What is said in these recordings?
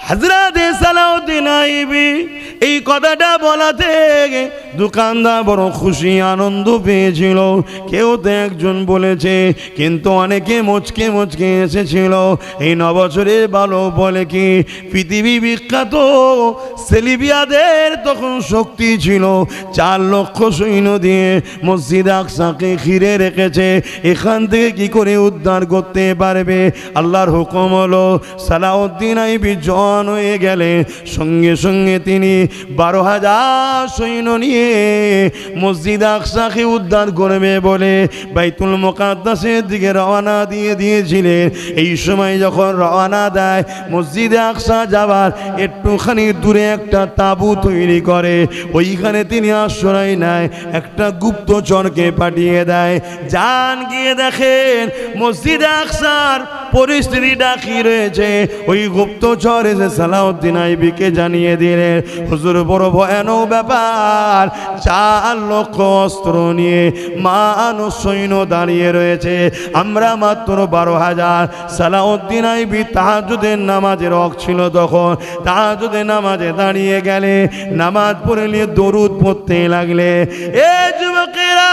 হযরত Salauddin IB এই কথাটা বলাতে দোকানদার বড় খুশি আনন্দ পেয়েছিল। কেউ তো একজন বলেছে, কিন্তু অনেকে মুচকে মুচকে এসেছিল। এই নববছরের ভালো বলে কি পৃথিবী বিখ্যাত সেলিবিয়াদের তখন শক্তি ছিল, 4 লক্ষ সৈন্য দিয়ে মসজিদ আকসাকে ঘিরে রেখেছে। এখান থেকে কি করে উদ্ধার করতে পারবে? আল্লাহর হুকুম হলো সালাউদ্দিন আইবি জওয়ান হয়ে গেলে সঙ্গে সঙ্গে তিনি 12,000 সৈন্য নিয়ে মসজিদ আকসাকে উদ্ধার করবে বলে বাইতুল মুকাদ্দাসের দিকে রওনা দিয়ে দিয়েছিলেন। এই সময় যখন রওনা দেয় মসজিদ আকসা যাবার একটুখানি দূরে একটা তাঁবু তৈরি করে, ওইখানে তিনি আশ্রয় নেয়। একটা গুপ্তচরকে পাঠিয়ে দেয়, যান গিয়ে দেখেন মসজিদ আকসার পরিস্থিতিটা কি রয়েছে। ওই গুপ্তচর এসে সালাউদ্দিন আইবিকে জানিয়ে দিলেন, হুজুর বড় ভয়ানক ব্যাপার, 4 লক্ষ অস্ত্র নিয়ে মানুষ সৈন্য দাঁড়িয়ে রয়েছে, আমরা মাত্র 12,000। সালাউদ্দিন আইবি তাহাজ্জুদের নামাজের রক ছিল তখন, তাহাজ্জুদের নামাজে দাঁড়িয়ে গেলে নামাজ পড়ে নিয়ে দরুদ পড়তে লাগলে। এ যুবকেরা,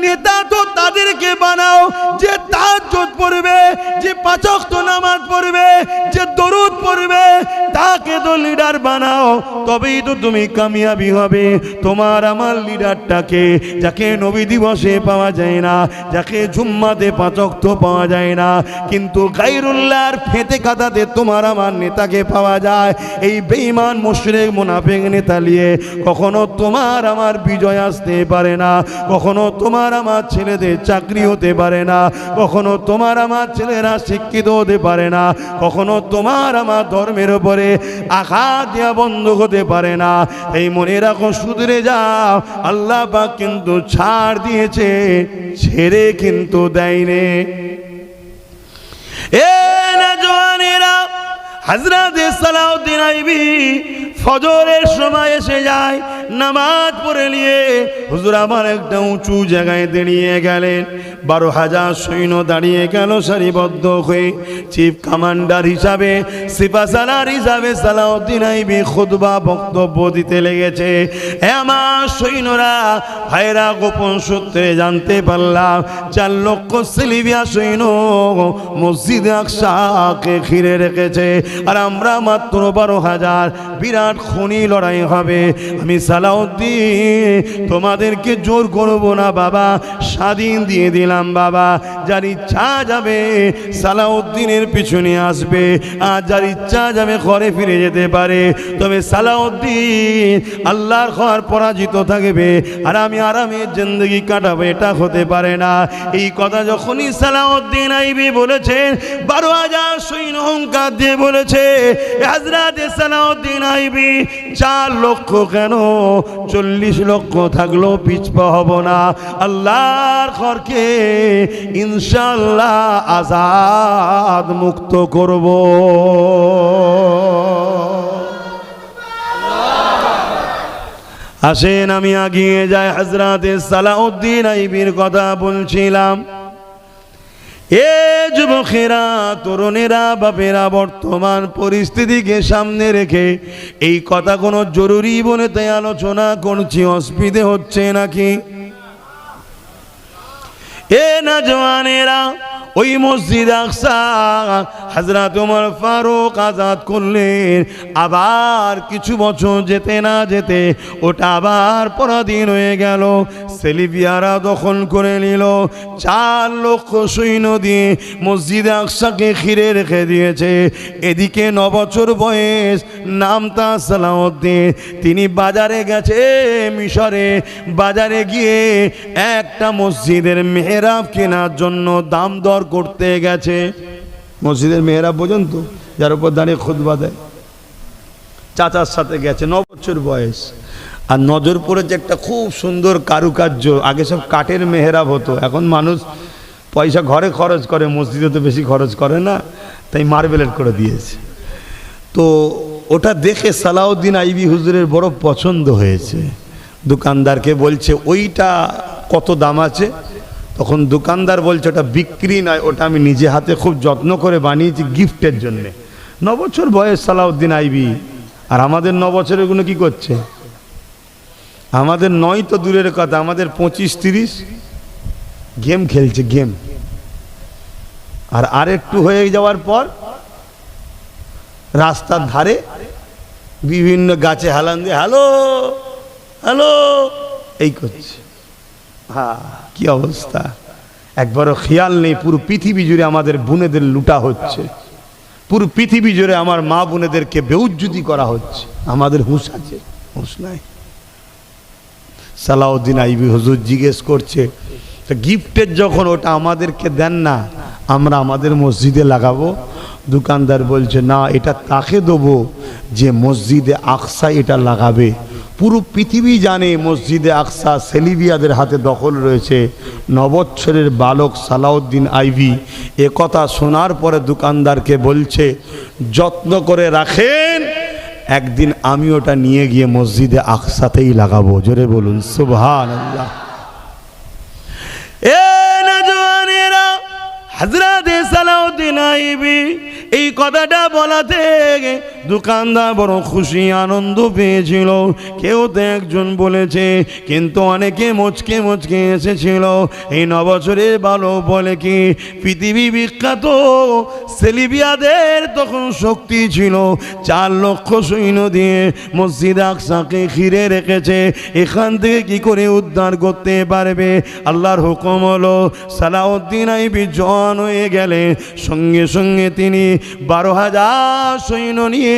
নেতা তো তাদেরকে বানাও যে তাহাজ্জুদ পড়বে, যে 5 ওয়াক্ত নামাজ পড়বে, যে দরুদ পড়বে, তাকে তো লিডার বানাও, তবেই তো তুমি কামিয়াবি হবে। তোমার আমার লিডারটাকে, যাকে নবী দিবসে পাওয়া যায় না, যাকে জুম্মাতে 5 ওয়াক্ত পাওয়া যায় না, কিন্তু গায়রুল্লাহর ফেতে কাদাতে তোমার আমার নেতাকে পাওয়া যায়। এই বেঈমান মুশরিক মুনাফিক নেতা নিয়ে কখনো তোমার আমার বিজয় আসতে পারে না, কখনো তোমার আমার ছেলেদের চাকরি হতে পারে না, কখনো তোমার আমার ছেলেরা শিক্ষিত হতে পারে না, কখনো তোমার আমার ধর্মের উপরে আঘাত দেওয়া বন্ধ হতে পারে না। এই মনে রাখো, শুধরে যাও, আল্লাহ পাক কিন্তু ছাড় দিয়েছে, ছেড়ে কিন্তু দেয়নি। এ নওজওয়ানেরা, হযরত সালাউদ্দিন আইবি ফজরের সময় এসে যায়, নামাজ পড়ে নিয়ে হুজুর আমার একটা উঁচু জায়গায় দাঁড়িয়ে গেলেন। 12,000 সৈন্য দাঁড়িয়ে গেল সারিবদ্ধ হয়ে। চিফ কমান্ডার হিসাবে, সিপাহসালার হিসাবে সালাউদ্দিন আইবি খুতবা বক্তব্য দিতে লেগেছে। আমার সৈন্যরা, ভাইরা, গোপন সূত্রে জানতে পারলাম 4 লক্ষ সেলিবিয়া সৈন্য মসজিদ আকসাকে ঘিরে রেখেছে, আর আমরা মাত্র 12,000। বিরাট খুনি লড়াই হবে। আমি সালাউদ্দিন তোমাদেরকে জোর করব না বাবা, স্বাধীন দিয়ে দিলাম বাবা। যার ইচ্ছা যাবে সালাউদ্দিনের পিছনে আসবে, আর যার ইচ্ছা যাবে ঘরে ফিরে যেতে পারে। তবে সালাউদ্দিন আল্লাহর ঘর পরাজিত থাকবে, আর আমি আরামে জিন্দেগি কাটাবো, এটা হতে পারে না। এই কথা যখনই সালাউদ্দিন আইবি বলেছেন, 12,000 সৈন্য হুঙ্কার দিয়ে বলেছে, হযরত সালাউদ্দিন আইবি 4 লক্ষ কেন 40 লক্ষ থাকলেও পিছপা হব না। আল্লাহর ঘরকে ইনশাআল্লাহ আজাদ মুক্ত করব। আসেন আমি এগিয়ে যাই। হযরত সালাউদ্দিন আইবির কথা বলছিলাম। এ যুবকেরা, তরুণেরা, বাপেরা, বর্তমান পরিস্থিতিকে সামনে রেখে এই কথা কোনো জরুরি বলে তাই আলোচনা করছি, অসুবিধে হচ্ছে নাকি? এ নওজওয়ানেরা, ওই মসজিদ আকসা হযরত ওমর ফারুক আজাদ করলেন। আবার কিছু বছর যেতে না যেতে ওটা আবার পরাধীন হয়ে গেল। সেলিবিয়ারা দখল করে নিল। 4 লক্ষ সৈন্য দিয়ে মসজিদ আকসাকে ঘিরে রেখে দিয়েছে। এদিকে 9 বছর বয়স, নাম তার সালাউদ্দিন। তিনি বাজারে গেছে, মিশরে বাজারে গিয়ে একটা মসজিদের মেহরাব কেনার জন্য দাম দর করতে গেছে। মসজিদের মেহরাব পর্যন্ত যার উপর দাঁড়িয়ে খুতবা দেয়, চাচার সাথে গেছে, 9 বছর বয়স। আর নজর পড়েছে একটা খুব সুন্দর কারুকার্য। আগে সব কাঠের মেহরাব হতো, এখন মানুষ পয়সা ঘরে খরচ করে, মসজিদে তো বেশি খরচ করে না, তাই মার্বেলের করে দিয়েছে। তো ওটা দেখে সালাউদ্দিন আইবি হুজুরের বড় পছন্দ হয়েছে। দোকানদারকে বলছে ওইটা কত দাম আছে? তখন দোকানদার বলছে ওটা বিক্রি নয়, ওটা আমি নিজে হাতে খুব যত্ন করে বানিয়েছি গিফটের জন্যে। 9 বছর বয়স সালাউদ্দিন আইবি, আর আমাদের 9 বছরের গুলো কি করছে? আমাদের 9 তো দূরের কথা, আমাদের 25-30 গেম খেলছে, গেম। আর আরেকটু হয়ে যাওয়ার পর রাস্তার ধারে বিভিন্ন গাছে হালান দিয়ে হ্যালো হ্যালো এই করছে। হ্যাঁ, কি অবস্থা! একবারও খেয়াল নেই পুরো পৃথিবী জুড়ে আমাদের বোনেদের লুটা হচ্ছে, পুরো পৃথিবী জুড়ে আমার মা বোনেদেরকে বেউজ্জতি করা হচ্ছে। আমাদের হুঁশ আছে? হুঁশ নাই। সালাউদ্দিন আইবি হুজুর জিজ্ঞেস করছে, তো গিফটের যখন ওটা আমাদেরকে দেন না, আমরা আমাদের মসজিদে লাগাবো? দোকানদার বলছে, না, এটা তাকে দেবো যে মসজিদে আকসা এটা লাগাবে। পুরো পৃথিবী জানে মসজিদে আকসা সেলিবিয়াদের হাতে দখল রয়েছে। 9 বছরের বালক সালাউদ্দিন আইবি এ কথা শোনার পরে দোকানদারকে বলছে, যত্ন করে রাখেন, একদিন আমি ওটা নিয়ে গিয়ে মসজিদে আকসাতেই লাগাবো। জোরে বলুন সুবহানাল্লাহ। এ নওজওয়ানেরা, হযরত সালাউদ্দিন আইবি এই কথাটা বলাতে দোকানদার বড় খুশি আনন্দ পেয়েছিল। কেউ তো একজন বলেছে, কিন্তু অনেকে মুচকে মুচকে এসেছিল। এই 9 বছরের বালক বলে কি, পৃথিবী বিখ্যাত সেলিবিয়াদের তখন শক্তি ছিল, 4 লক্ষ সৈন্য দিয়ে মসজিদ আকসাকে ঘিরে রেখেছে, এখান থেকে কি করে উদ্ধার করতে পারবে? আল্লাহর হুকুম হলো, সালাউদ্দিন আইবি জওয়ান হয়ে গেলে সঙ্গে সঙ্গে তিনি 12,000 সৈন্য নিয়ে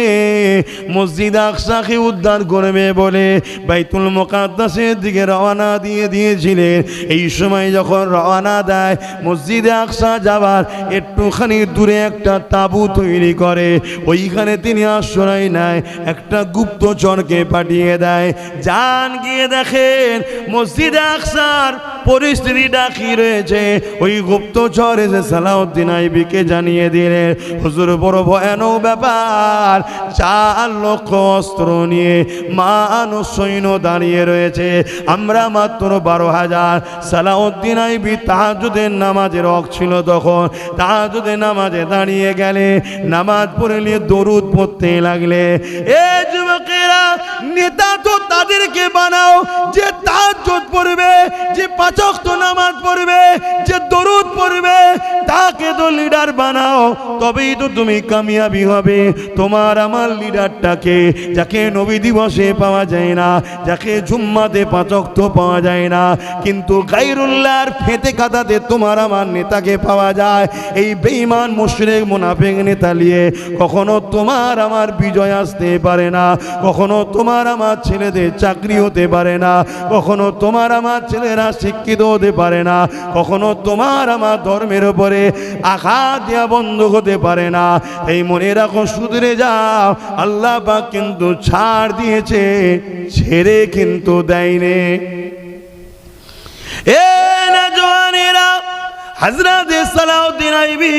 মসজিদ আকসাকে উদ্ধার করবে বলে বাইতুল মুকাদ্দাসের দিকে রওনা দিয়ে দিয়েছিলেন। এই সময় যখন রওনা দেয়, মসজিদে আকসা যাবার একটুখানি দূরে একটা তাঁবু তৈরি করে, ওইখানে তিনি আশ্রয় নেয়, একটা গুপ্তচরকে পাঠিয়ে দেয়। যান গিয়ে দেখেন মসজিদে আকসার পরিস্থিতিটা কি রয়েছে। ওই গুপ্তচর এসে সালাউদ্দিন আইবিকে জানিয়ে দিলেন, হুজুর বড় ভয়ানক ব্যাপার, 4 লক্ষ অস্ত্র নিয়ে মানুষ সৈন্য দাঁড়িয়ে রয়েছে, আমরা মাত্র 12,000। সালাউদ্দিন আইবি তাহাজ্জুদের নামাজের ওয়াক্ত ছিল তখন, তাহাজ্জুদের নামাজে দাঁড়িয়ে গেলে, নামাজ পড়ে নিয়ে দরুদ পড়তে লাগলে। এ যুবকেরা, নেতা তো তাদেরকে বানাও যে তাহাজ্জুদ পড়বে, যে 5 ওয়াক্ত নামাজ পড়বে, যে দরুদ পড়বে, তাকে তো লিডার বানাও, তবেই তো তুমি কামিয়াবি হবে। তোমার আমার লিডারটাকে, যাকে নবী দিবসে পাওয়া যায় না, যাকে জুম্মাতে 5 ওয়াক্ত পাওয়া যায় না, কিন্তু গায়রুল্লাহর ফেতে কাদাতে তোমার আমার নেতাকে পাওয়া যায়। এই বেঈমান মুশরিক মুনাফিক নেতা নিয়ে কখনো তোমার আমার বিজয় আসতে পারে না, কখনো তোমার আমার ছেলেদের চাকরি হতে পারে না, কখনো তোমার আমার ছেলেরা শিক্ষিত হতে পারে না, কখনো তোমার আমার ধর্মের উপরে আঘাত দেওয়া বন্ধ হতে পারে না। এই মনে রাখো, শুধরে যাও, আল্লাহ পাক কিন্তু ছাড় দিয়েছে, ছেড়ে কিন্তু দেয়নি। এ নওজওয়ানেরা, হযরত সালাউদ্দিন আইবি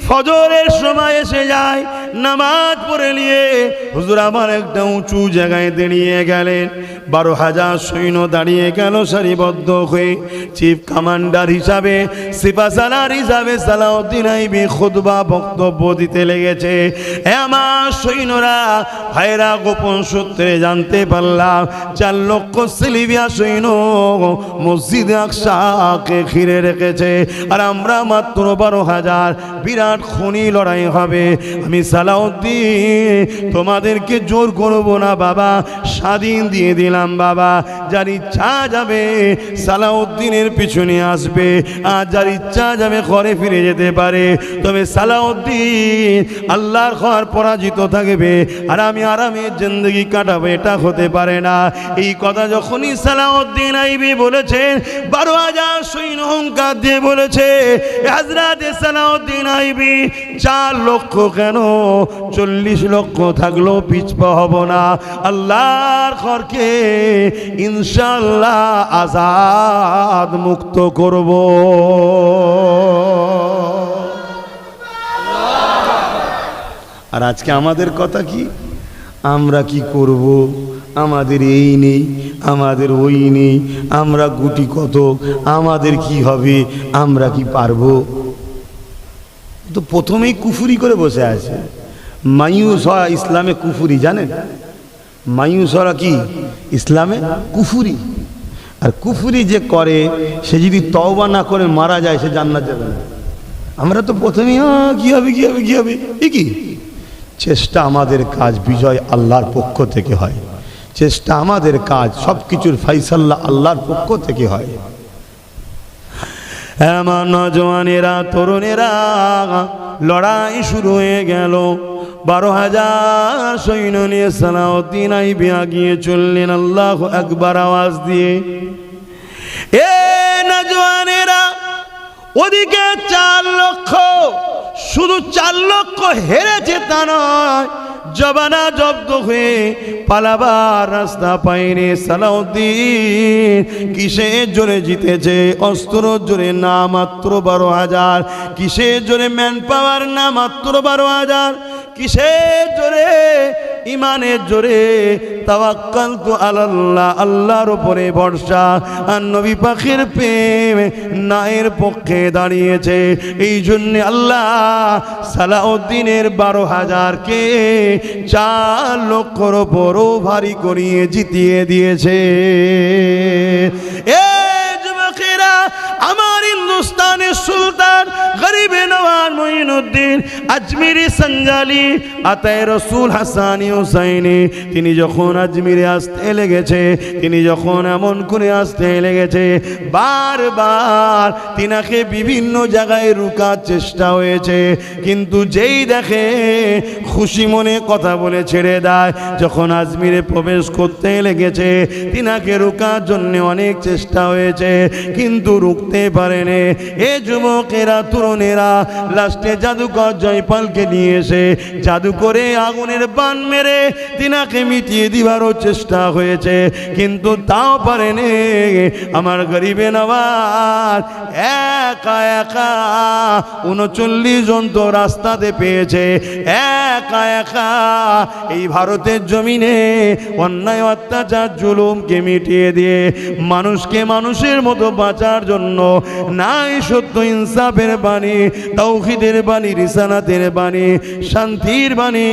ফজরের সময় এসে যায়, নামাজ পড়ে নিয়ে হুজুর আমার একটা উঁচু জায়গায় দাঁড়িয়ে গেলেন। 12,000 সৈন্য দাঁড়িয়ে গেল সারিবদ্ধ হয়ে। চিফ কমান্ডার হিসাবে, সিপাহসালার হিসাবে সালাউদ্দিন আইবি খুতবা বক্তব্য দিতে লেগেছে। আমার সৈন্যরা, ভাইরা, গোপন সূত্রে জানতে পারলাম 4 লক্ষ সেলিবিয়া সৈন্য মসজিদে আকসাকে ঘিরে রেখেছে, আর আমরা মাত্র 12,000। বিরাট খুনি লড়াই হবে। আমি সালাউদ্দিন তোমাদেরকে জোর করব না বাবা, স্বাধীন দিয়ে দিলাম বাবা। যার ইচ্ছা যাবে সালাউদ্দিনের পিছনে আসবে, আর যার ইচ্ছা যাবে ঘরে ফিরে যেতে পারে। তবে সালাউদ্দিন আল্লাহর ঘর পরাজিত থাকবে, আর আমি আরামে জিন্দেগি কাটাবো, এটা হতে পারে না। এই কথা যখনই সালাউদ্দিন আইবি বলেছেন, 12,000 সৈন্য হুঙ্কার দিয়ে বলেছে, হযরত সালাউদ্দিন আইবি 4 লক্ষ কেন 40 লক্ষ থাকলেও পিছপা হব না। আল্লাহর ঘরকে ইনশাআল্লাহ আজাদ মুক্ত করব। আর আজকে আমাদের কথা কি? আমরা কি করব? আমাদের এই নেই, আমাদের ওই নেই, আমরা গুটি কত, আমাদের কি হবে, আমরা কি পারবো? তো প্রথমেই কুফুরি করে বসে আছে। মায়ুস হওয়া ইসলামে কুফুরি, জানেন? মায়ুস হওয়া কি ইসলামে কুফুরি। আর কুফুরি যে করে সে যদি তওবা না করে মারা যায় সে জান্নাত যাবে না। আমরা তো প্রথমেই কি হবে কি হবে কি হবে, কি চেষ্টা আমাদের কাজ বিজয় আল্লাহর পক্ষ থেকে হয়, চেষ্টা আমাদের কাজ, সব কিছুর ফাইসাল্লা আল্লাহর পক্ষ থেকে হয়। আমার নজওয়ানেরা, তরুণেরা, লড়াই শুরু হয়ে গেল। 12,000 সৈন্য নিয়ে সালাউদ্দিন আইবি আগিয়ে চললেন আল্লাহু আকবার আওয়াজ দিয়ে। এ নজওয়ানেরা, ওদিকে 4 লক্ষ, শুধু 4 লক্ষ হেরেছে তা নয়, জবানা জব্দ হয়ে পালাবার রাস্তা পায়নি। সালাউদ্দিন কিসের জোরে জিতেছে? অস্ত্র জোরে না, মাত্র 12,000। কিসের জোরে? ম্যান পাওয়ার না, মাত্র 12,000। কিসের জোরে? ইমানের জোরে। তাওয়াক্কালতু আলাল্লাহ, আল্লাহর উপরে ভরসা। আর নবী পাকের প্রেম নায়ের পক্ষে দাঁড়িয়েছে। এই জন্য আল্লাহ সালাউদ্দিনের 12,000কে 4 লক্ষর উপরও ভারী করিয়ে জিতিয়ে দিয়েছে। এ যুবকেরা, আমার হিন্দুস্তানের সুলতান গরিবে নওয়াজ মুঈনুদ্দিন আজমিরি সঞ্জালি আতায়ে রসুল হাসানি হুসাইনি, তিনি যখন আজমিরে আসতে লেগেছে, তিনি যখন এমন করে আসতে লেগেছে, বারবার তিনাকে বিভিন্ন জায়গায় রুকার চেষ্টা হয়েছে, কিন্তু যেই দেখে খুশি মনে কথা বলে ছেড়ে দেয়। যখন আজমিরে প্রবেশ করতে লেগেছে, তিনাকে রুকার জন্য অনেক চেষ্টা হয়েছে, কিন্তু রুখতে পারেনি। এ যুবকেরা, তরুণেরা, লাস্টে জাদুকর জয়পালকে নিয়ে এসে জাদু করে আগুনের বান মেরে তিনাকে মিটিয়ে দিবারও চেষ্টা হয়েছে, কিন্তু তাও পারেনি। আমার গরিবে নওয়াজ একা একা 39 জন তো রাস্তাতে পেয়েছে, একা একা এই ভারতের জমিনে অন্যায় অত্যাচার জুলুমকে মিটিয়ে দিয়ে মানুষকে মানুষের মতো বাঁচার জন্য নাই সত্য ইনসাফের বাণী, তাওহীদের বাণী, রিসালাতের বাণী, শান্তির বাণী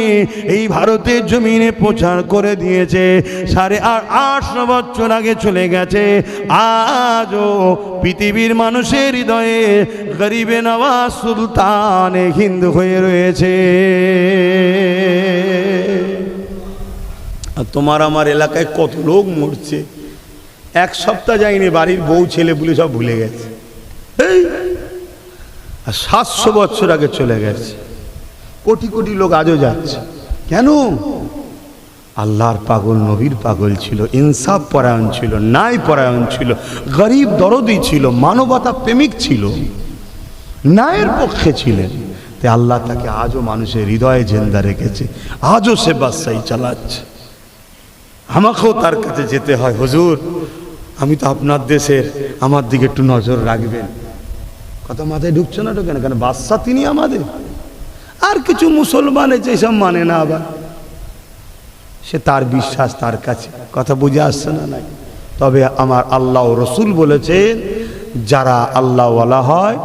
এই ভারতের জমিনে প্রচার করে দিয়েছে। 850 বছর আগে চলে গেছে, আজও পৃথিবীর মানুষের হৃদয়ে গরিবে নওয়াজ সুলতান হিন্দ হয়ে রয়েছে। আর তোমার আমার এলাকায় কত লোক মরছে, 1 সপ্তাহ যায়নি বাড়ির বউ ছেলে বলে সব ভুলে গেছে। আর 700 বছর আগে চলে গেছে, কোটি কোটি লোক আজও যাচ্ছে। কেন? আল্লাহর পাগল, নবীর পাগল ছিল, ইনসাফ পরায়ণ ছিল, ন্যায় পরায়ণ ছিল, গরিব দরদি ছিল, মানবতা প্রেমিক ছিল, ন্যায়ের পক্ষে ছিলেন। তাই আল্লাহ তাকে আজও মানুষের হৃদয়ে জিন্দা রেখেছে, আজও সে বাদশাহী চালাচ্ছে। আমাকেও তার কাছে যেতে হয়, হুজুর আমি তো আপনার দেশের, আমার দিকে একটু নজর রাখবেন। কথা মাথায় ঢুকছে না? ঢোকে না কেন? বাদশা তিনি আমাদের। আর কিছু মুসলমান আছে এসব মানে না, আবার সে তার বিশ্বাস তার কাছে। কথা বুঝে আসছে না? নাই। তবে আমার আল্লাহ রসুল বলেছেন, যারা আল্লাহওয়ালা হয়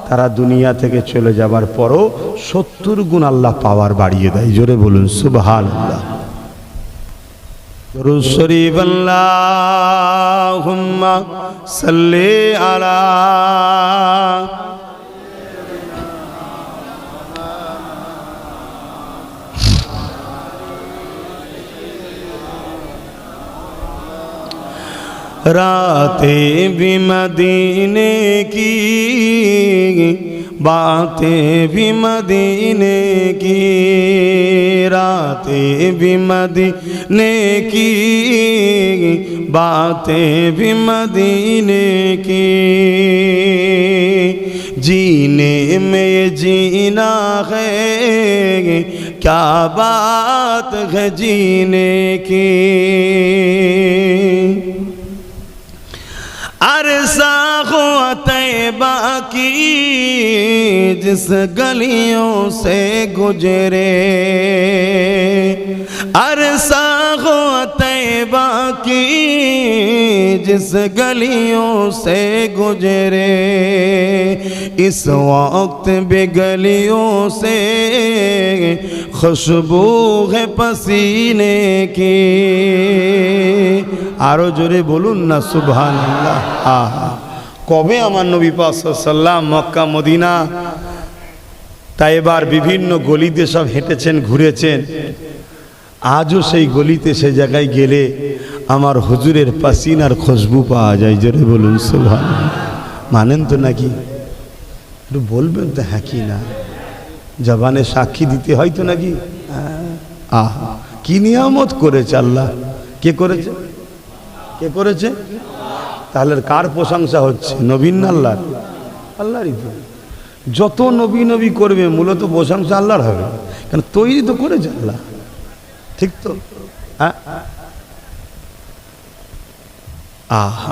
তারা দুনিয়া থেকে চলে যাবার পরও 70 গুণ আল্লাহ পাওয়ার বাড়িয়ে দেয়। জোরে বলুন সুবহানাল্লাহ। দুরূদ শরীফ আল্লাহুম্মা সাল্লি আলা रातें भी मदीने की, बातें भी मदीने की, रातें भी मदीने की, बातें भी मदीने की, जीने में ये जीना है, क्या बात है जीने की। अरसा हुआ तैबा की जिस गलियों से गुजरे, अरसा हुआ तैबा बाकी जिस गलियों से गुजरे इस वक्त भी गलियों से खुशबू है पसीने की। आरो जोरे बोलून ना सुबहानाल्लाह। आहा कबे आमार नबी पाक साल्लाल्लाहु मक्का मदिना তাইবার বিভিন্ন গলিতে সব হেঁটেছেন ঘুরেছেন, আজও সেই গলিতে সেই জায়গায় গেলে আমার হুজুরের পাসিনার খুশবু পাওয়া যায়। জোরে বলুন সুবহানাল্লাহ। মানেন তো নাকি? একটু বলবেন তো হ্যাঁ কি না, জবানে সাক্ষী দিতে হয় তো নাকি? আহা কি নিয়ামত করেছে আল্লাহ। কে করেছে? কে করেছে? তাহলে কার প্রশংসা হচ্ছে? নবীন না আল্লাহর? আল্লাহরই তো। যত নবী নবী করবে মূলত প্রশংসা আল্লাহর হবে, কারণ তৈরি তো করেছে আল্লাহ। ঠিক তো?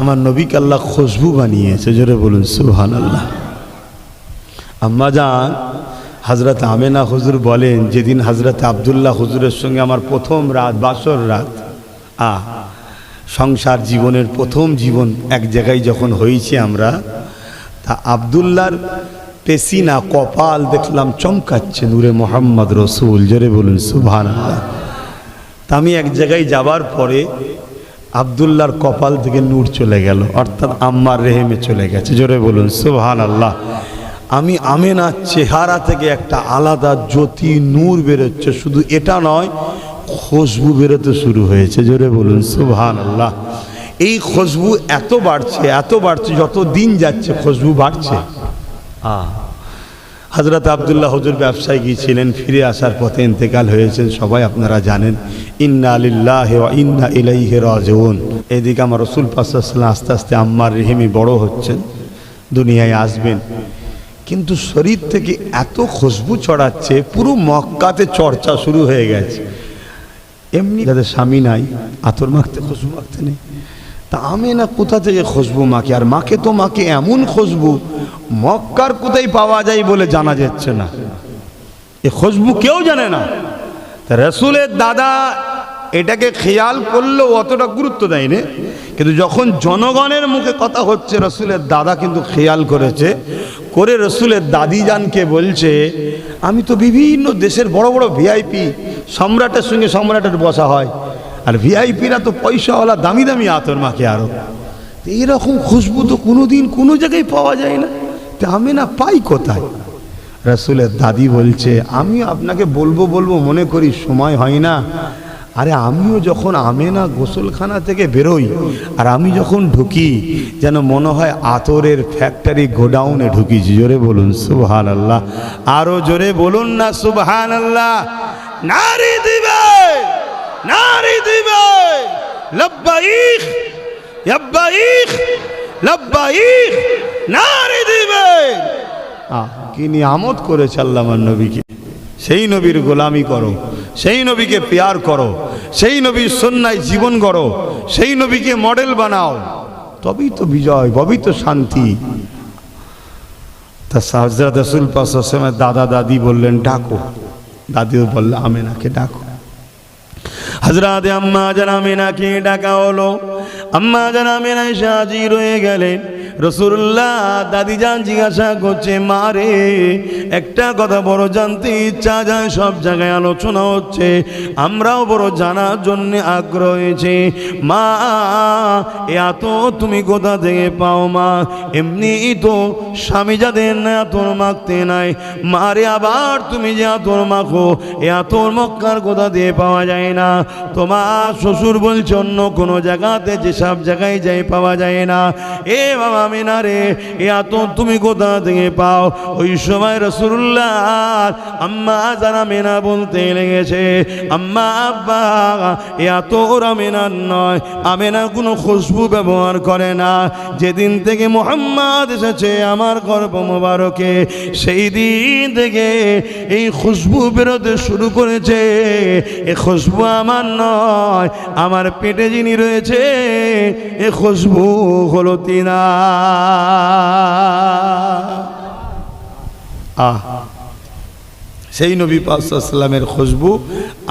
আমার নবীকে আল্লাহ খুশবু বানিয়েছে। জোরে বলুন সুবহানাল্লাহ। আম্মা জান হযরত আমেনা হুজুর বলেন, যেদিন হযরত আব্দুল্লাহ হুজুরের সঙ্গে আমার প্রথম রাত, বাসর রাত, সংসার জীবনের প্রথম জীবন এক জায়গায় যখন হয়েছে আমরা, তা আব্দুল্লাহর পেসিনা কপাল দেখলাম চমকাচ্ছে নূরে মোহাম্মদ রসুল। জোরে বলুন সুবহানাল্লাহ। তা আমি এক জায়গায় যাবার পরে আব্দুল্লাহর কপাল থেকে নূর চলে গেল, অর্থাৎ আম্মার রেহেমে চলে গেছে। জোরে বলুন সুবহানাল্লাহ। আমি আমেনার চেহারা থেকে একটা আলাদা জ্যোতি নূর বেরোচ্ছে, শুধু এটা নয় খুশবু বেরোতে শুরু হয়েছে। জোরে বলুন সুবহানাল্লাহ। এই খুশবু এত বাড়ছে, এত বাড়ছে, যত দিন যাচ্ছে খুশবু বাড়ছে। হযরত আব্দুল্লাহ হুজুর ব্যবসায় গিয়েছিলেন, ফিরে আসার পথে ইন্তেকাল হয়েছেন, সবাই আপনারা জানেন। ইন্না লিল্লাহি ওয়া ইন্না ইলাইহি রাজিউন। এদিকে আমার রাসূল পাক সাল্লাল্লাহু আলাইহি ওয়াসাল্লাম আস্তে আস্তে আম্মার রেহেমি বড় হচ্ছেন, দুনিয়ায় আসবেন, কিন্তু শরীর থেকে এত খুশবু ছড়াচ্ছে পুরো মক্কাতে চর্চা শুরু হয়ে গেছে। এমনি যাদের স্বামী নাই আতর মাখতে, খুশবু মাখতে নেই, তা আমেনা কোথা থেকে খুশবু মাখে? আর মাখে তো মাখে এমন খুশবু মক্কার কোথায় পাওয়া যায় বলে জানা যাচ্ছে না। এ খুশবু কেউ জানে না। তা রাসূলের দাদা এটাকে খেয়াল করলেও অতটা গুরুত্ব দেয়নি, কিন্তু যখন জনগণের মুখে কথা হচ্ছে রাসূলের দাদা কিন্তু খেয়াল করেছে, করে রাসূলের দাদিজানকে বলছে, আমি তো বিভিন্ন দেশের বড় বড় ভিআইপি সম্রাটের সঙ্গে সম্রাটের বসা হয়, আর ভিআইপিরা তো পয়সাওয়ালা দামি দামি আতর মাখে, আরো এইরকম খুশবু তো কোনোদিন কোনো জায়গায় পাওয়া যায় না, তা আমি না পাই কোথায়? রাসূলের দাদি বলছে, আমি আপনাকে বলবো বলবো মনে করি সময় হয় না। আরে আমিও যখন আমেনা গোসলখানা থেকে বেরোই আর আমি যখন ঢুকি যেন মনে হয় আতরের ফ্যাক্টরি গোডাউনে ঢুকিছি। জোরে বলুন সুবহানাল্লাহ। আরো জোরে বলুন না সুবহানাল্লাহ। নারী দিবে, নারী দিবে, লব্বাইক লব্বাইক লব্বাইক, নারী দিবে। কি নিয়ামত করেছে আল্লাহ আমার নবীকে। সেই নবীর গোলামি করো, সেই নবীকে প্যার করো, সেই নবীর সুন্নায় জীবন গড়ো, সেই নবীকে মডেল বানাও, তবেই তো বিজয়, তবেই তো শান্তি। তা হযরত রাসূল পাক সাল্লাল্লাহু আলাইহি ওয়াসাল্লাম দাদা দাদি বললেন ডাকো, দাদিও বললেন আমেনাকে ডাকো। হযরত আম্মা জান আমেনাকে ডাকা হলো। আম্মা জান আমেনা এসে হাজির হয়ে গেলেন। রাসূলুল্লাহ দাদিজান জিজ্ঞাসা করছে, মা রে একটা কথা বড় জানতে ইচ্ছা যায়, সব জায়গায় আলোচনা হচ্ছে, আমরাও বড় জানার জন্য আগ্রহ হয়েছে। মা এত তুমি কোথা থেকে পাও মা? এমনি তো স্বামী যাদের না আতর মাখতে নাই, মারে আবার তুমি যে আতর মাখো, এ আতর মক্কার কোথা দিয়ে পাওয়া যায় না। তোমার শ্বশুর বলছে অন্য কোনো জায়গাতে যেসব জায়গায় যাই পাওয়া যায় না। এ বাবা আমেনা রে, এ আতর তুমি কোথা থেকে পাও? ওই সময় রাসূলুল্লাহ আম্মা জান আমেনা বলতে লেগেছে, আম্মা আব্বা এ আতর আমেনার নয়, আমেনা কোনো খুশবু ব্যবহার করে না। যেদিন থেকে মুহাম্মদ এসেছে আমার গর্ভ মোবারকে, সেই দিন থেকে এই খুশবু বেরোতে শুরু করেছে। এ খুশবু আমার নয়, আমার পেটে যিনি রয়েছে এ খুশবু হলো তিনা। সেই নবী পাক সাল্লাল্লাহু আলাইহি ওয়াসাল্লামের খুশবু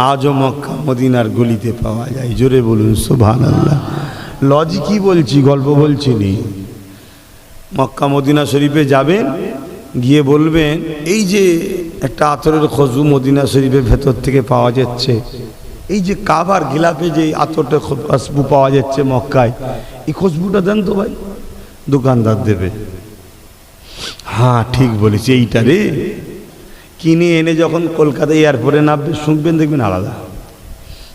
আজও মক্কা মদিনার গলিতে পাওয়া যায়। জোরে বলুন সুবহানাল্লাহ। লজি কি বলছি, গল্প বলছি নি। মক্কা মদিনা শরীফে যাবেন, গিয়ে বলবেন এই যে একটা আতরের খুশবু মদিনা শরীফের ভেতর থেকে পাওয়া যাচ্ছে, এই যে কাবার গিলাফে যে আতরটা খুশবু পাওয়া যাচ্ছে মক্কায়, এই খুশবুটা দেন তো ভাই। দোকানদার দেবে, হ্যাঁ ঠিক বলেছি এইটা রে। কিনে এনে যখন কলকাতা এয়ারপোর্টে নামবে শুঁকবেন, দেখবেন আলাদা।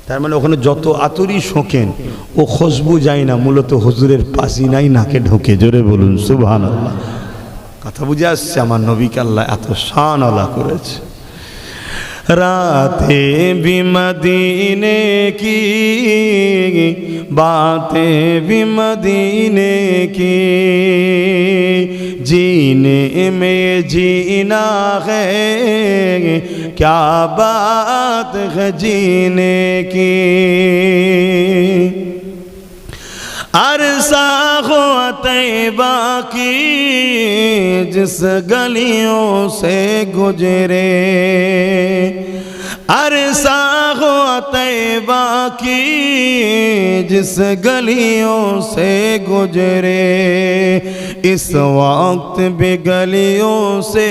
তার মানে ওখানে যত আতরই শোকেন ও খুশবু যায় না, মূলত হুজুরের পাসিনাই নাকে ঢোকে। জোরে বলুন সুবহানাল্লাহ। কথা বুঝে আসছে? আমার নবীকে আল্লাহ এত শান আলা করেছে। রাতে भी मदीने की बातें भी मदीने की, जीने में जीना है क्या बात है जीने की। अरसा हो तैबा की जिस गलियों से गुजरे, अरसा हो तैबा की जिस गलियों से गुजरे, इस वक्त भी गलियों से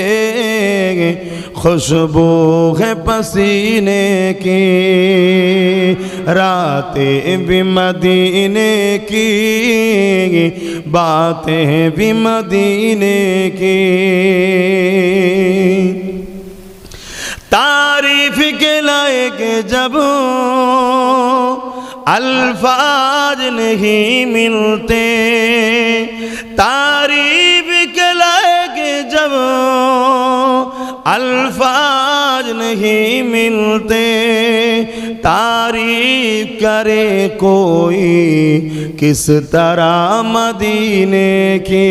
खुशबू है पसीने की। रातें भी मदीने की बातें भी मदीने की, तारीफ के लायक जब अल्फाज नहीं मिलते, तारीफ के लायक जब अल्फाज नहीं मिलते, तारीफ करे कोई किस तरह मदीने की।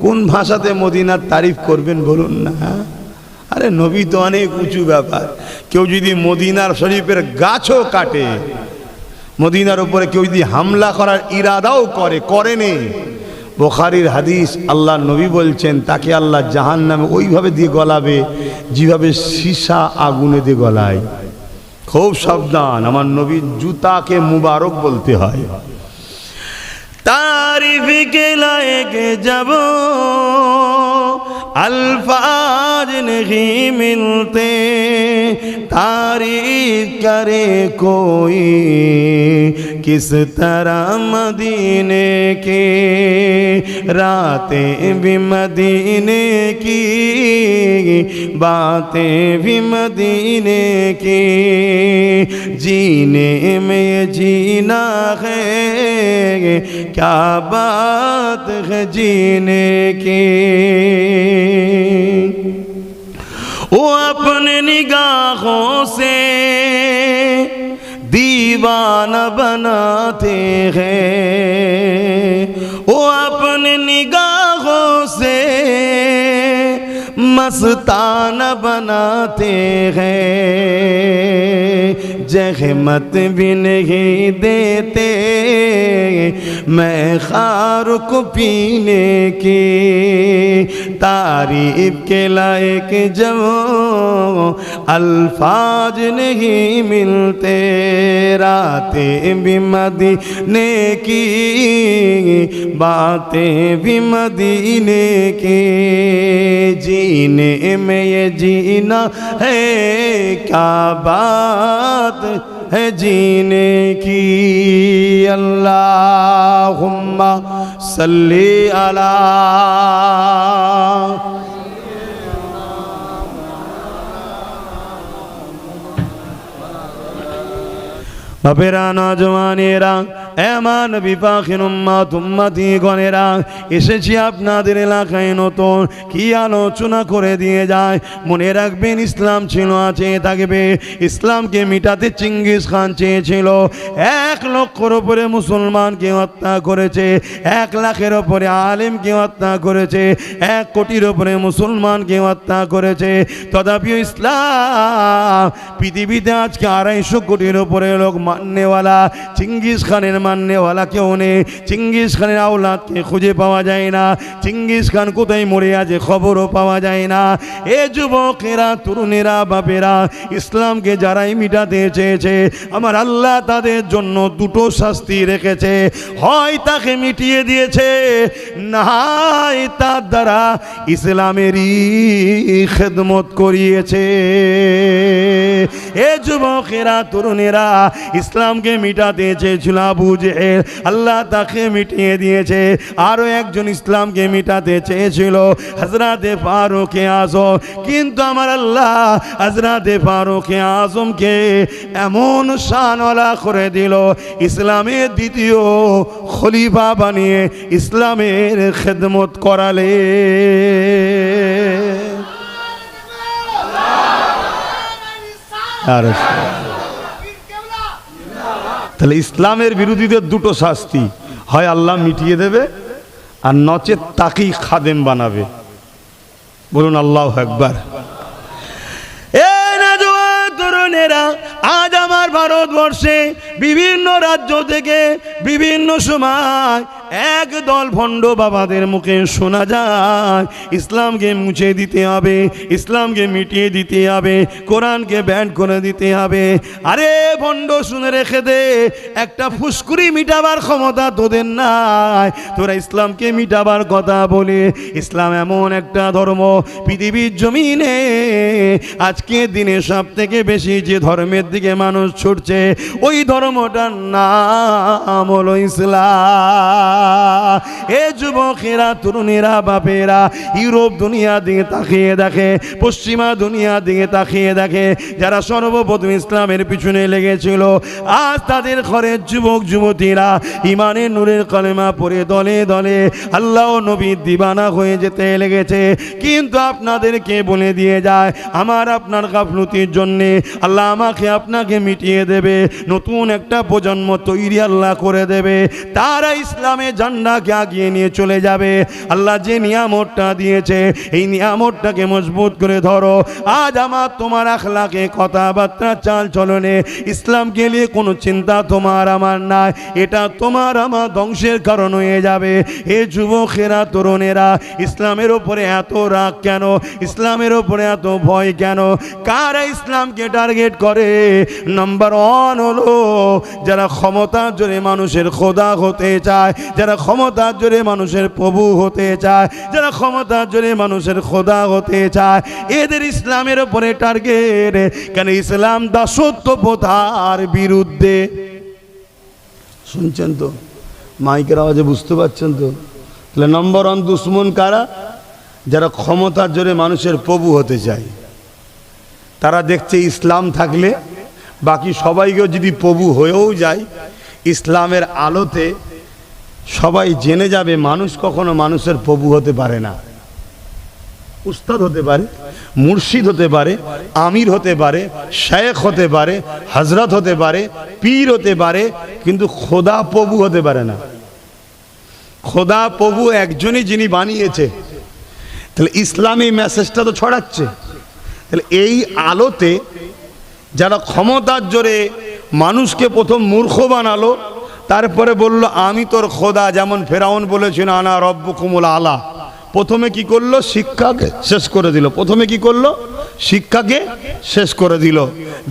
কোন ভাষাতে মদিনার তারিফ করবেন বলুন না। আরে নবী তো অনেক উঁচু ব্যাপার। কেউ যদি মদিনার শরীফের গাছও কাটে, মদিনার উপরে কেউ যদি হামলা করার ইরাদাও করেনি, বুখারীর হাদিস, আল্লাহ নবী বলছেন তাকে আল্লাহ জাহান্নামে ওইভাবে দিয়ে গলাবে যেভাবে সীসা আগুনে দিয়ে গলায়। খুব সাবধান, আমার নবীর জুতাকে মুবারক বলতে হয়। तारीफ के लायक जब अल्फाज नहीं मिलते, तारीफ करे कोई किस तरह मदीने के। रातें भी मदीने की बातें भी मदीने की, जीने में जीना है क्या बात है जीने की। वो अपने निगाहों से दीवाना बनाते हैं, वो अपने निगाहों से मस्ताना बनाते हैं, जहमत भी नहीं देते मैं खार को पीने की। तारीफ के लायक जब अल्फाज नहीं मिलते, रातें भी मदीने की बातें भी मदीने की, जीने में ये जीना है क्या बात है जीने की। अल्लाहुम्मा सल्ली अला বাপেরা, নজওয়ানেরা, এমন বিপাখিন উম্মত উম্মতি গণেরা, এসেছি আপনাদের এলাকায় নতুন কি আলোচনা করে দিয়ে যায়। মনে রাখবেন, ইসলাম ছিল, আছে, থাকবে। ইসলামকে মিটাতে চিঙ্গিস খান চেয়েছিল। 1 লক্ষের উপরে মুসলমানকে হত্যা করেছে, 1 লাখের উপরে আলেমকে হত্যা করেছে, 1 কোটির উপরে মুসলমানকে হত্যা করেছে। তথাপিও ইসলাম পৃথিবীতে আজকে 250 কোটির উপরে লোক মাননেওয়ালা চিঙ্গিস খানের মাননেওয়ালা কেউ নেই। চিঙ্গিস খানের আওলাদকে খুঁজে পাওয়া যায় না। চিঙ্গিস খান কোথায় মরে আছে খবরও পাওয়া যায় না। এ যুবকেরা, তরুণেরা, বাপেরা, ইসলামকে যারাই মিটাতে চেয়েছে আমার আল্লাহ তাদের জন্য দুটো শাস্তি রেখেছে। হয় তাকে মিটিয়ে দিয়েছে, নাই তার দ্বারা ইসলামেরই খেদমত করিয়েছে। এ যুবকেরা, তরুণেরা, ইসলামকে মিটাতে চেয়েছিল আবু জেহেল, আল্লাহ তাকে মিটিয়ে দিয়েছে। আরো একজন ইসলামকে মিটাতে চেয়েছিল হযরতে ফারুক আযম, কিন্তু আমার আল্লাহ হযরতে ফারুক আযমকে এমন শানওয়ালা করে দিল, ইসলামের দ্বিতীয় খলিফা বানিয়ে ইসলামের খেদমত করালে। তাহলে ইসলামের বিরোধীদের দুটো শাস্তি, হয় আল্লাহ মিটিয়ে দেবে আর নচেত তাকেই খাদেম বানাবে। বলুন আল্লাহু আকবার। তরুণেরা, আজ আমার ভারতবর্ষে বিভিন্ন রাজ্য থেকে বিভিন্ন সময় একদল ভণ্ড বাবাদের মুখে শোনা যায় ইসলামকে মুছে দিতে হবে, ইসলামকে মিটিয়ে দিতে হবে, কোরআনকে ব্যান করে দিতে হবে। আরে ভণ্ড, শুনে রেখে দে, একটা ফুসকুরি মিটাবার ক্ষমতা তোদের নাই। তোরা ইসলামকে মিটাবার কথা বলে, ইসলাম এমন একটা ধর্ম পৃথিবীর জমিনে আজকের দিনে সব থেকে বেশি যে ধর্মের দিকে মানুষ ছুটছে ওই ধর্মটার নাম হলো ইসলাম। এ যুবকেরা, তরুণেরা, বাপেরা, ইউরোপ দুনিয়া দিকে তাকিয়ে দেখে, পশ্চিমা দুনিয়া দিকে তাকিয়ে দেখে, যারা সর্বপ্রথম ইসলামের পিছনে লেগেছিল আজ তাদের ঘরের যুবক যুবতীরা ইমানের নূরের কলেমা পড়ে দলে দলে আল্লাহ ও নবীর দিবানা হয়ে যেতে লেগেছে। কিন্তু আপনাদেরকে বলে দিয়ে যায়, আমার আপনার গাফলতির জন্যে আল্লাহ আমাকে আপনাকে মিটিয়ে দেবে, নতুন একটা প্রজন্ম তৈরি আল্লাহ করে দেবে, তারা ইসলামের ঝান্ডাকে আগিয়ে নিয়ে চলে যাবে। আল্লাহ যে নিয়ামতটা দিয়েছে এই নিয়ামতটাকে মজবুত করে ধরো। আজ আমার তোমার আখলাকে, কথাবার্তা, চাল চলনে ইসলামকে নিয়ে কোনো চিন্তা তোমার আমার নাই, এটা তোমার আমার ধ্বংসের কারণ হয়ে যাবে। হে যুবকেরা, তরুণেরা, ইসলামের ওপরে এত রাগ কেন? ইসলামের ওপরে এত ভয় কেন? কারা ইসলামকে টার্গেট করে? নাম্বার ওয়ান হলো যারা ক্ষমতার জোরে মানুষের খোদা হতে চায়, যারা ক্ষমতার জোরে মানুষের প্রভু হতে চায়, যারা ক্ষমতার জোরে মানুষের খোদা হতে চায়, এদের ইসলামের উপরে টার্গেট। কেন? ইসলাম দাসত্ব প্রথার বিরুদ্ধে। শুনছেন তো? মাইকের আওয়াজে বুঝতে পারছেন তো? তাহলে নম্বর ওয়ান দুশ্মন কারা? যারা ক্ষমতার জোরে মানুষের প্রভু হতে চায়। তারা দেখছে ইসলাম থাকলে বাকি সবাইকেও যদি প্রভু হয়েও যায়, ইসলামের আলোতে সবাই জেনে যাবে মানুষ কখনো মানুষের প্রভু হতে পারে না। উস্তাদ হতে পারে, মুর্শিদ হতে পারে, আমির হতে পারে, শেখ হতে পারে, হজরত হতে পারে, পীর হতে পারে, কিন্তু খোদা প্রভু হতে পারে না। খোদা প্রভু একজনই, যিনি বানিয়েছে। তাহলে ইসলামী মেসেজটা তো ছড়াচ্ছে। তাহলে এই আলোতে যারা ক্ষমতার জোরে মানুষকে প্রথম মূর্খ বানালো, তারপরে বলল আমি তোর খোদা, যেমন ফেরাউন বলেছিল আনা রব্বুকুমুল আলা। প্রথমে কি করলো? শিক্ষাকে শেষ করে দিল। প্রথমে কি করলো? শিক্ষাকে শেষ করে দিল।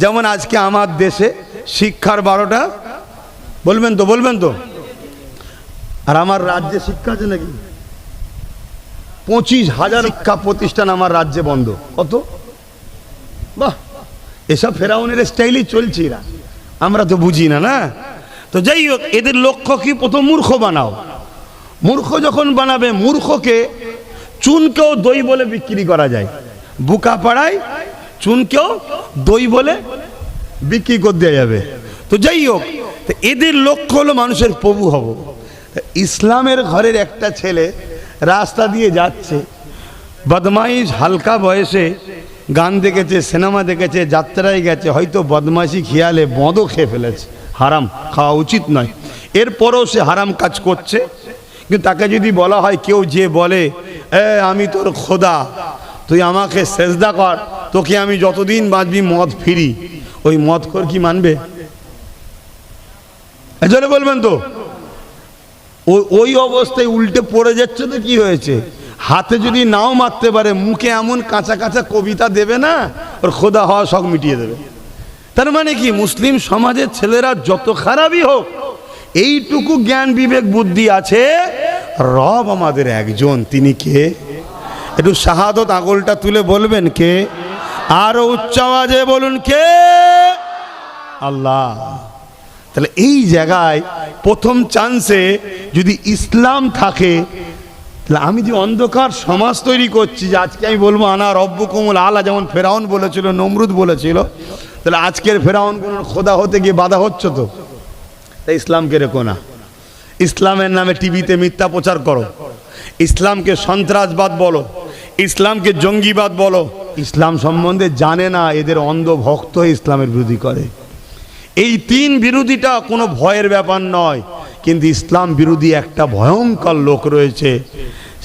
যেমন আজকে আমার দেশে শিক্ষার 12টা, বলবেন তো? বলবেন তো? আর আমার রাজ্যে শিক্ষা আছে নাকি? 25,000 শিক্ষা প্রতিষ্ঠান আমার রাজ্যে বন্ধ। কত? বাহ, এসব ফেরাউনের স্টাইলই চলছে এরা, আমরা তো বুঝি না। না তো যাই হোক, এদের লক্ষ্য কি? প্রথম মূর্খ বানাও। মূর্খ যখন বানাবে, মূর্খকে চুনকেও দই বলে বিক্রি করা যায়। বুকা পাড়ায় চুনকেও দই বলে বিক্রি করে দেওয়া যাবে। তো যাই হোক, এদের লক্ষ্য হলো মানুষের প্রভু হব। ইসলামের ঘরের একটা ছেলে রাস্তা দিয়ে যাচ্ছে, বদমাইশ, হালকা বয়সে গান দেখেছে, সিনেমা দেখেছে, যাত্রায় গেছে, হয়তো বদমাইশি খেয়ালে মদও খেয়ে ফেলেছে। হারাম খাওয়া উচিত নয়, এরপরও সে হারাম কাজ করছে। কিন্তু তাকে যদি বলা হয়, কেউ যে বলে আমি তোর খোদা, তুই আমাকে সেজদা কর, তোকে আমি যতদিন বাঁচবি মদ ফিরি, ওই মদখোর কি মানবে? এজন্য বলবেন তো ওই অবস্থায় উল্টে পড়ে যাচ্ছে তো কি হয়েছে? হাতে যদি নাও মারতে পারে, মুখে এমন কাঁচা কাঁচা কবিতা দেবে না, ওর খোদা হওয়া শখ মিটিয়ে দেবে। তার মানে কি, মুসলিম সমাজের ছেলেরা যত খারাপই হোক, এইটুকু জ্ঞান বিবেক বুদ্ধি আছে, রব আমাদের একজন। তিনি কে? একটু শাহাদত আঙুলটা তুলে বলবেন কে? আরো উচ্চ আওয়াজে বলুন কে? আল্লাহ। তাহলে এই জায়গায় প্রথম চান্সে যদি ইসলাম থাকে, তাহলে আমি যে অন্ধকার সমাজ তৈরি করছি, যে আজকে আমি বলবো আনা রব্বুকুমুল আলা, যেমন ফেরাউন বলেছিল, নমরুদ বলেছিল, তাহলে আজকের ফেরাউন কোন খোদা হতে গিয়ে বাধা হচ্ছে তো। তাই ইসলামকে রেখো না, ইসলামের নামে টিভিতে মিথ্যা প্রচার করো, ইসলামকে সন্ত্রাসবাদ বলো, ইসলামকে জঙ্গিবাদ বলো। ইসলাম সম্বন্ধে জানে না, এদের অন্ধ ভক্ত হয়ে ইসলামের বিরোধী করে। এই তিন বিরোধীটা কোনো ভয়ের ব্যাপার নয়, কিন্তু ইসলাম বিরোধী একটা ভয়ঙ্কর লোক রয়েছে,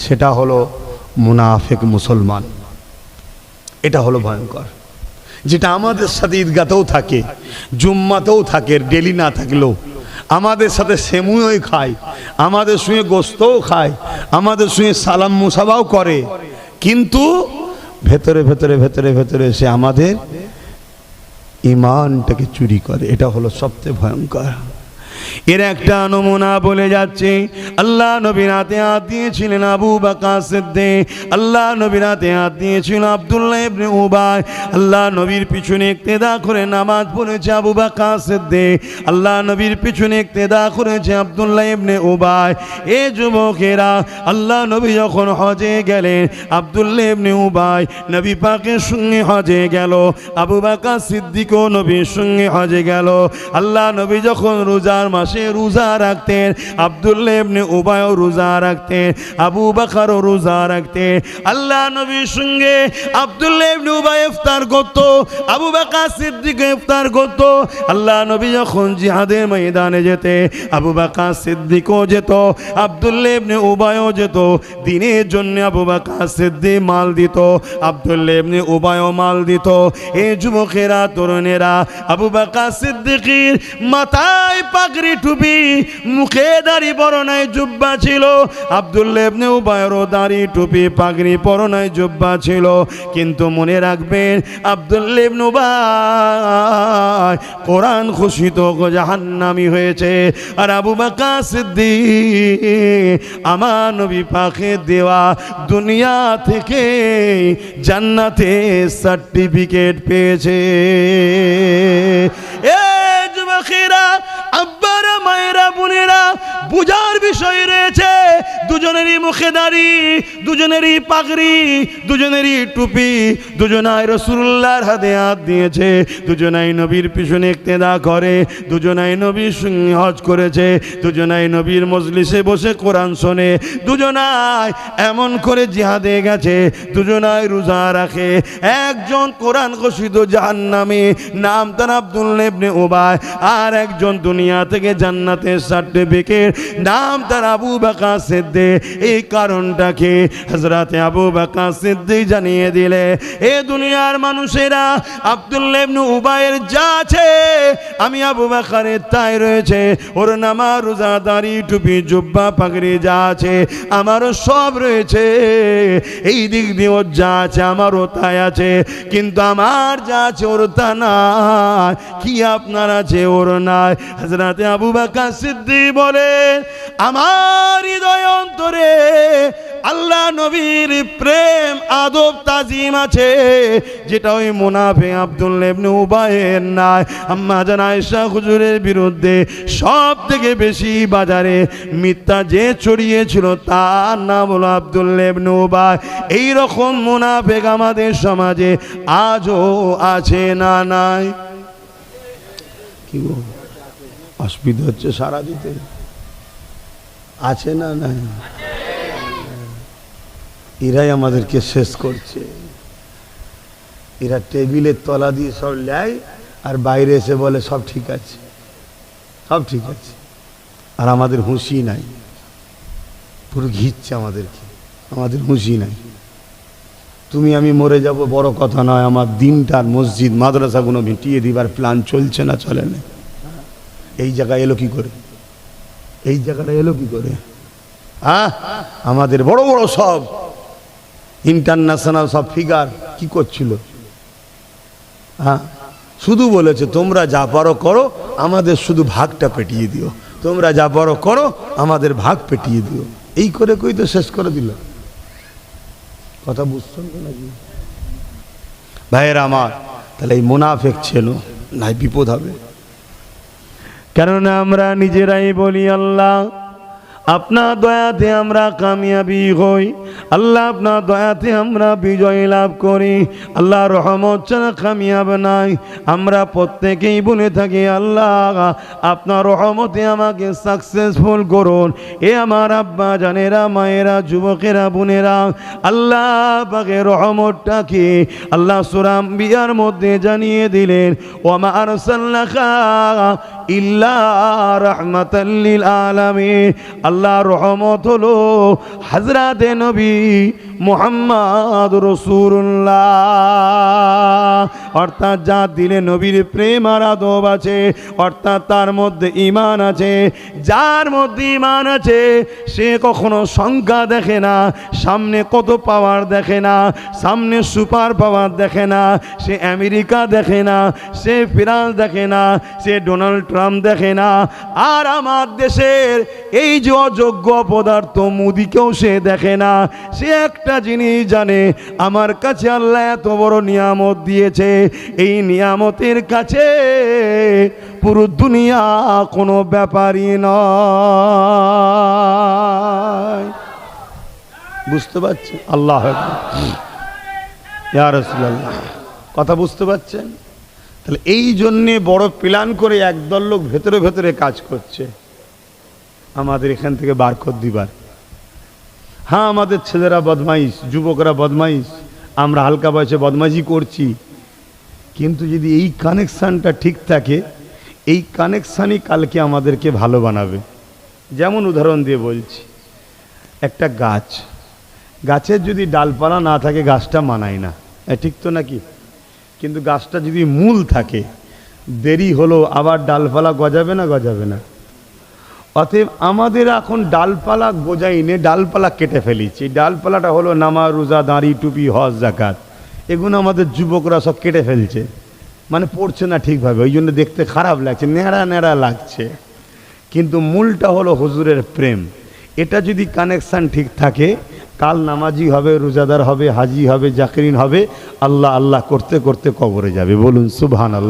সেটা হলো মুনাফিক মুসলমান। এটা হলো ভয়ঙ্কর, যেটা আমাদের সাথে ঈদগাতেও থাকে, জুম্মাতেও থাকে, ডেলি না থাকলেও আমাদের সাথে সেমুই খায়, আমাদের সঙ্গে গোস্তও খায়, আমাদের সঙ্গে সালাম মুসাবাও করে, কিন্তু ভেতরে ভেতরে ভেতরে ভেতরে সে আমাদের ইমানটাকে চুরি করে। এটা হলো সবচেয়ে ভয়ঙ্কর। এর একটা নমুনা বলে যাচ্ছে, আল্লাহ নবীর হাতে হাত দিয়েছিলেন আবু বকর সিদ্দিক, আল্লাহ নবীর হাতে হাত দিয়েছিলেন আব্দুল্লাহ ইবনে উবাই, আল্লাহ নবীর পিছনে ইক্তেদা করে নামাজ পড়েছে আবু বকর সিদ্দিক, আল্লাহ নবীর পিছনে ইক্তেদা করেছে আব্দুল্লাহ ইবনে উবাই। এ যুবকেরা, আল্লাহ নবী যখন হজে গেলেন, আব্দুল্লাহ ইবনে উবাই নবী পাকের সঙ্গে হজে গেল, আবু বকর সিদ্দিকও নবীর সঙ্গে হজে গেল। আল্লাহ নবী যখন রোজার মাসে রোজা রাখতেন, আব্দুল্লাহ ইবনে উবাইও রোজা রাখতেন, আবু বকরও রোজা রাখতেন। আল্লাহ নবীর সঙ্গে আব্দুল্লাহ ইবনে উবাই ইফতার করত, আবু বকর সিদ্দিক ইফতার করত। আল্লাহ নবী যখন জিহাদের ময়দানে যেতে, আবু বকর সিদ্দিকও যেত, আব্দুল্লাহ ইবনে উবাইও যেত। দিনের জন্য আবু বকর সিদ্দিক মাল দিত, আব্দুল্লাহ ইবনে উবাইও মাল দিত। এই যুবকেরা, তরুণেরা, আবু বকর সিদ্দিকের মাথায় পাগড়ি টুপি, মুখে দাড়ি পরনায় জুব্বা ছিল, আব্দুল্লাহ ইবনে উবাইয়েরও দাড়ি টুপি পাগড়ি পরনায় জুব্বা ছিল। কিন্তু মনে রাখবেন, আব্দুল্লাহ ইবনে উবাই কোরআন ঘোষিত জাহান্নামী হয়েছে, আর আবু বকর সিদ্দিক আমার নবী পাকের দেওয়া দুনিয়া থেকে জান্নাতে সার্টিফিকেট পেয়েছে। এ যুবকেরা, আব্বারা, মায়েরা, বোনেরা, বুঝার বিষয় রয়েছে। দুজনেরই মুখে দাড়ি, দুজনেরই পাগড়ি, দুজনেরই টুপি, দুজনাই রাসূলুল্লাহর হাতে হাত দিয়েছে, দুজনাই নবীর পিছনে ইক্তেদা করে, দুজনাই নবীর সঙ্গে হজ করেছে, দুজনাই নবীর মজলিসে বসে কোরআন শোনে, দুজনাই এমন করে জিহাদে গেছে, দুজনাই রোজা রাখে। একজন কোরআন ঘোষিত জাহান্নামী, নাম তার আব্দুল্লাহ ইবনে উবাই, আর একজন দুনিয়া থেকে জান্নাতের সার্টিফিকেট, নাম তার আবু বকর সিদ্দিক। এই কারণটাকে হযরত আবু বকর সিদ্দিক জানিয়ে দিলে, এ দুনিয়ার মানুষেরা, আব্দুল্লাহ ইবনে উবাইয়ের যা আছে আমি আবু বকরের তাই রয়েছে। ওর নামাজ, রোজা, দাড়ি, টুপি, জুব্বা, পাগড়ি যা আছে আমারও সব রয়েছে। এই দিক দিয়ে ওর যা আছে আমারও তাই আছে, কিন্তু আমার যা আছে ওর তা নাই। কি আপনার আছে ওর নাই? হযরত আবু বকর সিদ্দিক বলে, আমার হৃদয় অন্তরে আল্লাহ নবীর প্রেম, আদব, তাজিম আছে, যেটা ওই মুনাফিক আব্দুল্লাহ ইবনে উবাইয়ের নাই। আম্মা জান আয়েশা হুজুরের বিরুদ্ধে সব থেকে বেশি বাজারে মিথ্যা যে ছড়িয়েছিল, তার নাম হলো আব্দুল্লাহ ইবনে উবাই। এইরকম মুনাফিক আমাদের সমাজে আজও আছে না নাই? কি গো, অসুবিধা হচ্ছে সারা দিতে? আছে না নাই? এরাই আমাদেরকে শেষ করছে। এরা টেবিলের তলা দিয়ে সব লেয়, আর বাইরে এসে বলে সব ঠিক আছে, সব ঠিক আছে, আর আমাদের হুঁশি নাই। পুরো ঘিরছে আমাদেরকে, আমাদের হুঁশি নাই। তুমি আমি মরে যাব বড় কথা নয়, আমার দিনটার মসজিদ মাদ্রাসাগুলো মিটিয়ে দিবার প্ল্যান চলছে না, চলে না। এই জায়গায় এলো কি করে? এই জায়গাটা এলো কি করে? আমাদের বড় বড় সব ইন্টারন্যাশনাল সব ফিগার কি করছিল? শুধু বলেছে তোমরা যা পারো করো, আমাদের শুধু ভাগটা পেটিয়ে দিও, তোমরা যা পারো করো, আমাদের ভাগ পেটিয়ে দিও। এই করে কই তো শেষ করে দিল। কথা বুঝছেন তো নাকি ভাইয়েরা আমার? তাহলে এই মুনাফিক ছিল নাই বিপদ হবে। কেননা আমরা নিজেরাই বলি আল্লাহ আপনার দয়াতে আমরা কামিয়াবি হই, আল্লাহ আপনার দয়াতে আমরা বিজয় লাভ করি, আল্লাহ রহমত ছাড়া কামিয়াব নাই। আমরা প্রত্যেকেই বলে থাকি আল্লাহ আপনার রহমতে আমাকে সাকসেসফুল করুন। এ আমার আব্বা জানেরা, মায়েরা, যুবকেরা, বোনেরা, আল্লাহ পাকের রহমতটা কি আল্লাহ সূরা আম্বিয়ার মধ্যে জানিয়ে দিলেন, ওয়া মা আরসালনাকা ইল্লা রাহমাতাল লিল আলামিন। আল্লাহর রহমত হলো হযরতে নবী মুহাম্মদ রাসূলুল্লাহ, অর্থাৎ যা দিলে নবীর প্রেম আর আদব আছে, অর্থাৎ তার মধ্যে ঈমান আছে। যার মধ্যে ঈমান আছে সে কখনো সংখ্যা দেখে না, সামনে কত পাওয়ার দেখে না, সামনে সুপার পাওয়ার দেখে না, সে আমেরিকা দেখে না, সে ফ্রান্স দেখে না, সে ডোনাল্ড ট্রাম্প দেখে না। আর আমার দেশের এই যে অযোগ্য পদার্থ মোদিকেও সে দেখে না। সে একটা জিনিস জানে, আমার কাছে আল্লাহ এত বড় নিয়ামত দিয়েছে, এই নিয়ামতের কাছে পুরো দুনিয়া কোনো ব্যাপারই নয়। বুঝতে পারছেন? আল্লাহ ইয়া রাসূলুল্লাহ, কথা বুঝতে পারছেন? তাহলে এই জন্যে বড় প্ল্যান করে একদল লোক ভেতরে ভেতরে কাজ করছে আমাদের এখান থেকে বার করে দিবার। হ্যাঁ, আমাদের ছেলেরা বদমাইশ, যুবকরা বদমাইশ, আমরা হালকা বয়সে বদমাইশি করছি, কিন্তু যদি এই কানেকশানটা ঠিক থাকে, এই কানেকশানই কালকে আমাদেরকে ভালো বানাবে। যেমন উদাহরণ দিয়ে বলছি, একটা গাছ, গাছের যদি ডালপালা না থাকে গাছটা মানায় না, ঠিক তো নাকি? কিন্তু গাছটা যদি মূল থাকে, দেরি হলো আবার ডালপালা গজাবে না? গজাবে না। অতএব আমাদের এখন ডালপালা গজাইনে ডালপালা কেটে ফেলেছি। ডালপালাটা হলো নামাজ, রোজা, দাঁড়ি, টুপি, হজ, যাকাত, এগুলো আমাদের যুবকরা সব কেটে ফেলছে, মানে পড়ছে না ঠিকভাবে, ওই জন্য দেখতে খারাপ লাগছে, ন্যাড়া ন্যাড়া লাগছে। কিন্তু মূলটা হলো হুজুরের প্রেম। এটা যদি কানেকশান ঠিক থাকে, কাল নামাজি হবে, রোজাদার হবে, হাজি হবে, জাকিরিন হবে, আল্লাহ আল্লাহ করতে করতে কবরে যাবে। বলুন সুবহানাল্লাহ।